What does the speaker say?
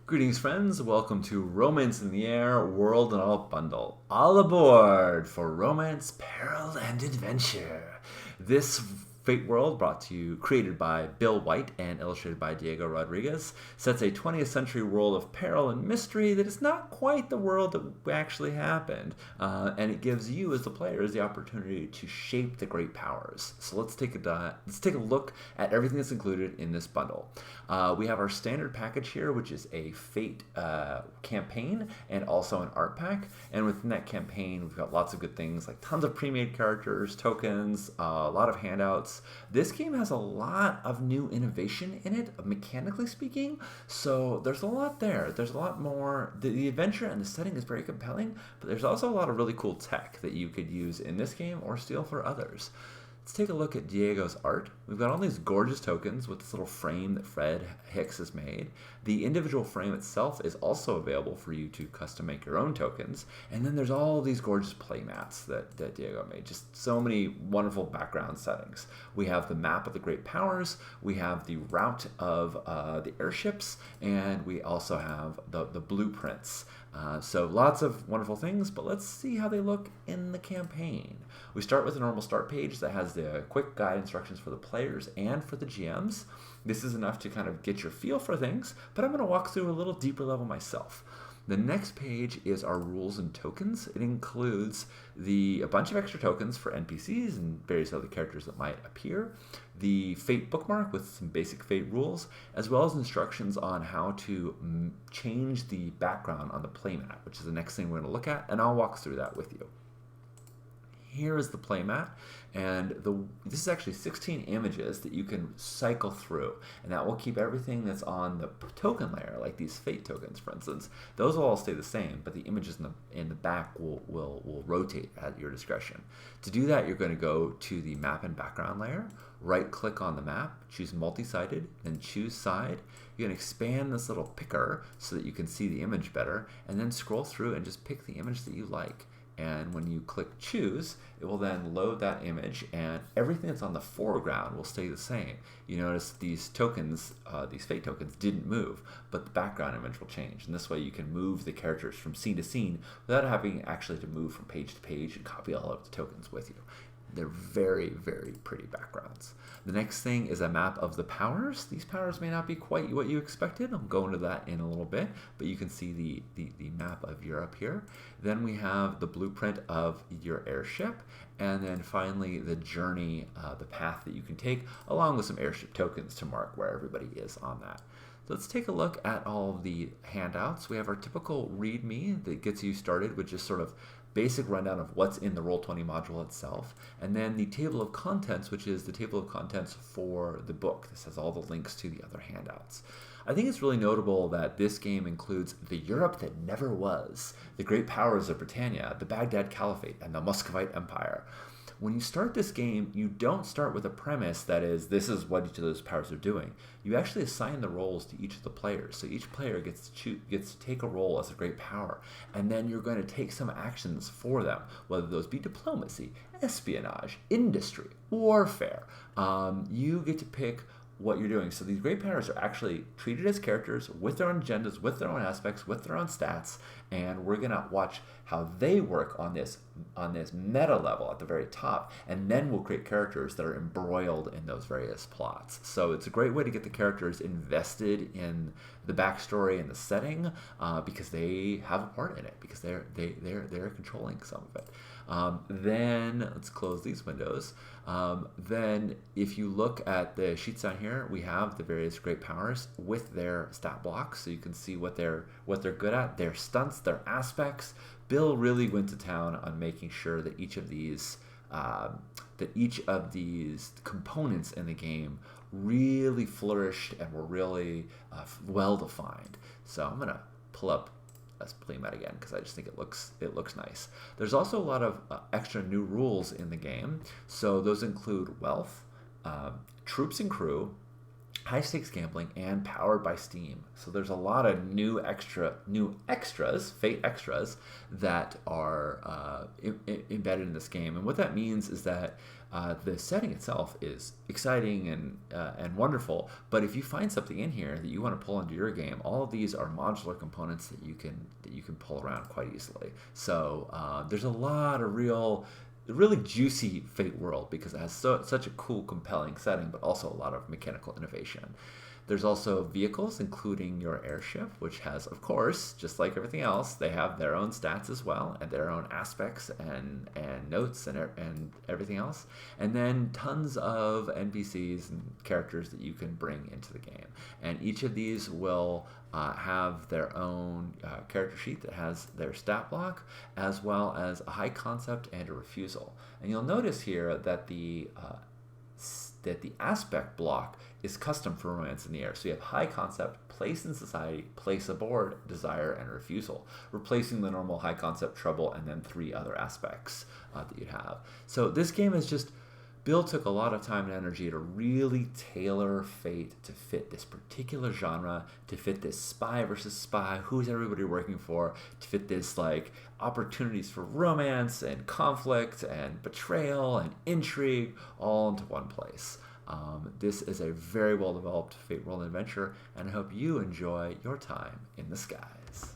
Greetings, friends. Welcome to Romance in the Air World and All Bundle. All aboard for romance, peril, and adventure. This Fate World, brought to you, created by Bill White and illustrated by Diego Rodriguez, sets a 20th century world of peril and mystery that is not quite the world that actually happened, and it gives you, as the players, the opportunity to shape the great powers. So let's take a look at everything that's included in this bundle. We have our standard package here, which is a Fate campaign and also an art pack. And within that campaign, we've got lots of good things like tons of pre-made characters, tokens, a lot of handouts. This game has a lot of new innovation in it, mechanically speaking. So there's a lot there. There's a lot more. The adventure and the setting is very compelling, but there's also a lot of really cool tech that you could use in this game or steal for others. Let's take a look at Diego's art. We've got all these gorgeous tokens with this little frame that Fred Hicks has made. The individual frame itself is also available for you to custom make your own tokens. And then there's all these gorgeous playmats that Diego made. Just so many wonderful background settings. We have the map of the great powers. We have the route of the airships. And we also have the blueprints. So lots of wonderful things, but let's see how they look in the campaign. We start with a normal start page that has the quick guide instructions for the players and for the GMs. This is enough to kind of get your feel for things, but I'm going to walk through a little deeper level myself. The next page is our rules and tokens. It includes a bunch of extra tokens for NPCs and various other characters that might appear, the Fate bookmark with some basic Fate rules, as well as instructions on how to change the background on the playmat, which is the next thing we're going to look at, and I'll walk through that with you. Here is the playmat, and this is actually 16 images that you can cycle through, and that will keep everything that's on the token layer, like these Fate tokens, for instance. Those will all stay the same, but the images in the back will rotate at your discretion. To do that, you're going to go to the map and background layer, right-click on the map, choose multi-sided, then choose side. You're going to expand this little picker so that you can see the image better, and then scroll through and just pick the image that you like. And when you click choose, it will then load that image, and everything that's on the foreground will stay the same. You notice these tokens, these Fate tokens, didn't move, but the background image will change. And this way you can move the characters from scene to scene without having actually to move from page to page and copy all of the tokens with you. They're very, very pretty backgrounds. The next thing is a map of the powers. These powers may not be quite what you expected. I'll go into that in a little bit, but you can see the map of Europe here. Then we have the blueprint of your airship, and then finally the journey, the path that you can take, along with some airship tokens to mark where everybody is on that. So let's take a look at all of the handouts. We have our typical README that gets you started with just sort of basic rundown of what's in the Roll20 module itself, and then the table of contents, which is the table of contents for the book. This has all the links to the other handouts. I think it's really notable that this game includes the Europe that never was, the great powers of Britannia, the Baghdad Caliphate, and the Muscovite Empire. When you start this game, you don't start with a premise that is, this is what each of those powers are doing. You actually assign the roles to each of the players. So each player gets to take a role as a great power, and then you're going to take some actions for them, whether those be diplomacy, espionage, industry, warfare. You get to pick what you're doing. So these great powers are actually treated as characters with their own agendas, with their own aspects, with their own stats, and we're gonna watch how they work on this meta level at the very top, and then we'll create characters that are embroiled in those various plots. So it's a great way to get the characters invested in the backstory and the setting, because they have a part in it, because they're controlling some of it. Then let's close these windows. Then if you look at the sheets down here, we have the various great powers with their stat blocks, so you can see what they're good at, their stunts, their aspects. Bill really went to town on making sure that each of these components in the game really flourished and were really well defined. So I'm gonna pull up let's playmat again because I just think it looks nice. There's also a lot of extra new rules in the game. So those include wealth, troops and crew, high stakes gambling, and powered by Steam. So there's a lot of new extras, Fate extras that are embedded in this game. And what that means is that the setting itself is exciting and wonderful. But if you find something in here that you want to pull into your game, all of these are modular components that you can pull around quite easily. So there's a lot of really juicy Fate world because it has such a cool, compelling setting, but also a lot of mechanical innovation. There's also vehicles, including your airship, which has, of course, just like everything else, they have their own stats as well, and their own aspects and notes and everything else. And then tons of NPCs and characters that you can bring into the game. And each of these will have their own character sheet that has their stat block, as well as a high concept and a refusal. And you'll notice here that the aspect block is custom for Romance in the Air. So you have high concept, place in society, place aboard, desire, and refusal, replacing the normal high concept, trouble, and then 3 other aspects that you'd have. So this game is just, Bill took a lot of time and energy to really tailor Fate to fit this particular genre, to fit this spy versus spy, who's everybody working for, to fit this like opportunities for romance and conflict and betrayal and intrigue all into one place. This is a very well developed Fate world adventure, and I hope you enjoy your time in the skies.